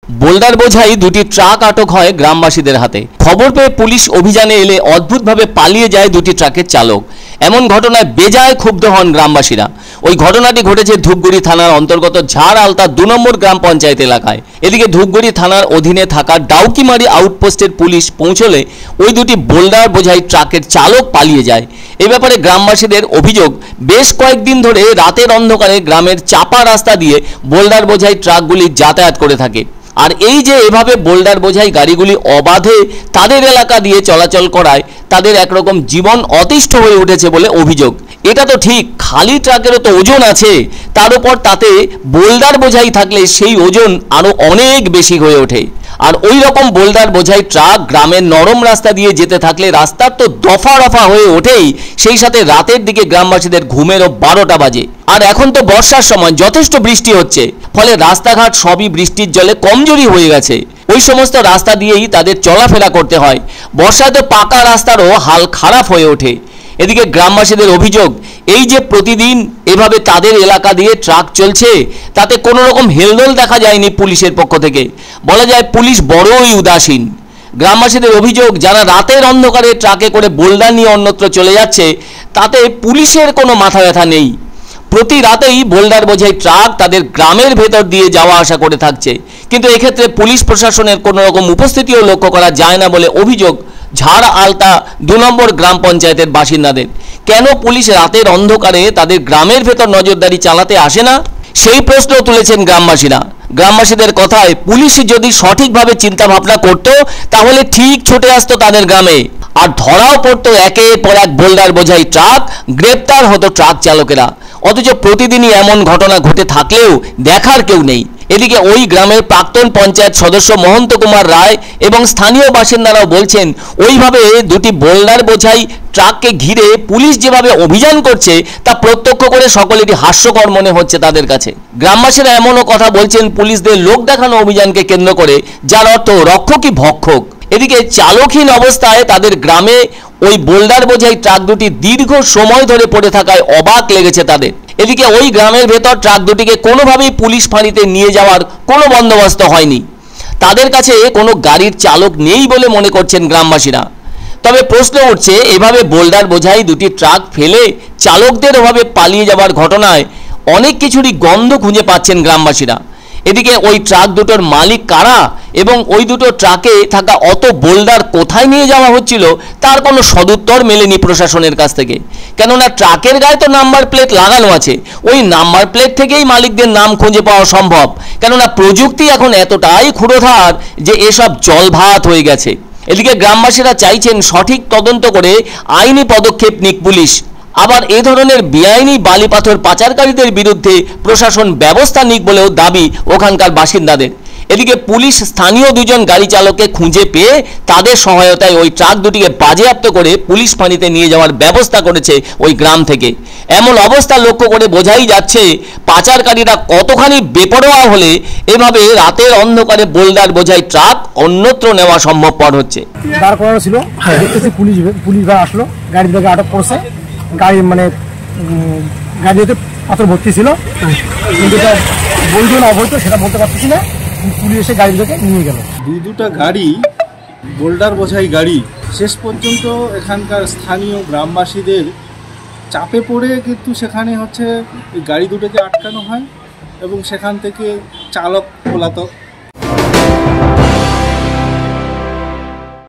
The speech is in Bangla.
বোল্ডার বোঝাই দুটি ট্রাক আটক হয় গ্রামবাসীদের হাতে। খবর পেয়ে পুলিশ অভিযানে এলে অদ্ভুতভাবে পালিয়ে যায় দুটি ট্রাকের চালক। এমন ঘটনায় বেজায় ক্ষুব্ধ হন গ্রামবাসীরা। ওই ঘটনাটি ঘটেছে ধূপগুড়ি থানার অন্তর্গত ঝাড় আলতা 2 নম্বর গ্রাম পঞ্চায়েত এলাকায়। এদিকে ধূপগুড়ি থানার অধীনে থাকা ডাউকিমারি আউটপোস্টের পুলিশ পৌঁছলে ওই দুটি বোল্ডার বোঝাই ট্রাকের চালক পালিয়ে যায়। এ ব্যাপারে গ্রামবাসীদের অভিযোগ, বেশ কয়েকদিন ধরে রাতের অন্ধকারে গ্রামের চাপা রাস্তা দিয়ে বোল্ডার বোঝাই ট্রাকগুলি যাতায়াত করে থাকে। আর এই যে এভাবে বোল্ডার বোঝাই গাড়িগুলি অবাধে তাদের এলাকা দিয়ে চলাচল করায় তাদের একরকম জীবন অতিষ্ঠ হয়ে উঠেছে বলে অভিযোগ। এটা তো ঠিক, খালি ট্রাকেরও তো ওজন আছে, তার উপর তাতে বোল্ডার বোঝাই থাকলে সেই ওজন আরও অনেক বেশি হয়ে ওঠে। আর ওই রকম বোল্ডার বোঝাই ট্রাক গ্রামের নরম রাস্তা দিয়ে যেতে থাকলে রাস্তার তো দফা রফা হয়ে ওঠেই, সেই সাথে রাতের দিকে গ্রামবাসীদের ঘুমেরও 12টা বাজে। আর এখন তো বর্ষার সময় যথেষ্ট বৃষ্টি হচ্ছে, ফলে রাস্তাঘাট সবই বৃষ্টির জলে কমজোরি হয়ে গেছে। ওই সমস্ত রাস্তা দিয়েই তাদের চলাফেরা করতে হয়। বর্ষায় তো পাকা রাস্তারও হাল খারাপ হয়ে ওঠে। এদিকে গ্রামবাসীদের অভিযোগ, এই যে প্রতিদিন এভাবে তাদের এলাকা দিয়ে ট্রাক চলছে, তাতে কোনো রকম হেলদোল দেখা যায়নি পুলিশের পক্ষ থেকে। বলা যায় পুলিশ বড়ই উদাসীন। গ্রামবাসীদের অভিযোগ, যারা রাতের অন্ধকারে ট্রাকে করে বোল্ডার নিয়ে অন্যত্র চলে যাচ্ছে, তাতে পুলিশের কোনো মাথা ব্যথা নেই। প্রতি রাতেই বোল্ডার বোঝাই ট্রাক তাদের গ্রামের ভেতর দিয়ে যাওয়া আসা করে থাকছে, কিন্তু এক্ষেত্রে পুলিশ প্রশাসনের কোনো রকম উপস্থিতিও লক্ষ্য করা যায় না বলে অভিযোগ ঝাড় আলতা 2 নম্বর গ্রাম পঞ্চায়েতের বাসিন্দাদের। কেন পুলিশ রাতের অন্ধকারে তাদের গ্রামের ভেতর নজরদারি চালাতে আসে না, সেই প্রশ্ন তুলেছেন গ্রামবাসীরা। গ্রামবাসীদের কথায়, পুলিশ যদি সঠিকভাবে চিন্তা ভাবনা করত তাহলে ঠিক ছুটে আসতো তাদের গ্রামে, আর ধরাও পড়তো একের পর এক বোল্ডার বোঝাই ট্রাক, গ্রেপ্তার হতো ট্রাক চালকেরা। অথচ প্রতিদিনই এমন ঘটনা ঘটে থাকলেও দেখার কেউ নেই। এদিকে ওই গ্রামের প্রাক্তন পঞ্চায়েত সদস্য মহন্ত কুমার রায় এবং স্থানীয় বাসিন্দারাও বলছেন, ওইভাবে দুটি বোল্ডার বোঝাই ট্রাককে ঘিরে পুলিশ যেভাবে অভিযান করছে তা প্রত্যক্ষ করে সকলেরই হাস্যকর মনে হচ্ছে তাদের কাছে। গ্রামবাসীরা এমনও কথা বলছেন পুলিশদের লোক দেখানো অভিযানকে কেন্দ্র করে, যার অর্থ রক্ষকই ভক্ষক। এদিকে চালকহীন অবস্থায় তাদের গ্রামে ওই বোল্ডার বোঝাই ট্রাক দুটি দীর্ঘ সময় ধরে পড়ে থাকায় অবাক লেগেছে তাদের। এদিকে ওই গ্রামের ভেতর ট্রাক দুটিকে কোনোভাবেই পুলিশ ফাঁড়িতে নিয়ে যাওয়ার কোনো বন্দোবস্ত হয়নি। তাদের কাছে কোনো গাড়ির চালক নেই বলে মনে করছেন গ্রামবাসীরা। তবে প্রশ্ন উঠছে, এভাবে বোল্ডার বোঝাই দুটি ট্রাক ফেলে চালকদের অভাবে পালিয়ে যাওয়ার ঘটনায় অনেক কিছুরই গন্ধ খুঁজে পাচ্ছেন গ্রামবাসীরা। এদিকে ওই ট্রাক দুটোর মালিক কারা এবং ওই দুটো ট্রাকে থাকা অত বোল্ডার কোথায় নিয়ে যাওয়া হচ্ছিল তার কোনো সদুত্তর মেলেনি প্রশাসনের কাছ থেকে। কেননা ট্রাকের গায়ে তো নাম্বার প্লেট লাগানো আছে, ওই নাম্বার প্লেট থেকেই মালিকদের নাম খুঁজে পাওয়া সম্ভব। কেননা প্রযুক্তি এখন এতটাই ক্ষুরোধার যে এসব জলভাত হয়ে গেছে। এদিকে গ্রামবাসীরা চাইছেন সঠিক তদন্ত করে আইনি পদক্ষেপ নিক পুলিশ। আবার এ ধরনের বেআইনি বালি পাথর পাচারকারীদের বিরুদ্ধে প্রশাসন ব্যবস্থা নিক বলেও দাবি ওখানকার বাসিন্দাদের। এদিকে পুলিশ স্থানীয় 2 জন গাড়ি চালককে খুঁজে পেয়ে তাদের সহায়তায় ওই ট্রাক দুটিকে বাজেয়াপ্ত করে পুলিশ ফাঁড়িতে নিয়ে যাওয়ার ব্যবস্থা করেছে ওই গ্রাম থেকে। এমন অবস্থা লক্ষ্য করে বোঝাই যাচ্ছে পাচারকারীরা কতখানি বেপরোয়া হলে এভাবে রাতের অন্ধকারে বোল্ডার বোঝাই ট্রাক অন্যত্র নেওয়া সম্ভবপর হচ্ছে। দাঁড় করানো ছিল, দেখতেছি পুলিশ আটলো, গাড়ি থেকে আটক করছে। গাড়ি মানে গাড়িতে পাথর ভর্তি ছিল, কিন্তু এটা বৈধ না অবৈধ সেটা বলতে পারতেছি না। পুলিশ এসে গাড়ি থেকে নিয়ে গেল। 2টা গাড়ি বোল্ডার বোঝাই গাড়ি শেষ পর্যন্ত এখানকার স্থানীয় গ্রামবাসীদের চাপে পড়ে কিন্তু সেখানে হচ্ছে গাড়ি দুটোকে আটকানো হয় এবং সেখান থেকে চালক পলাতক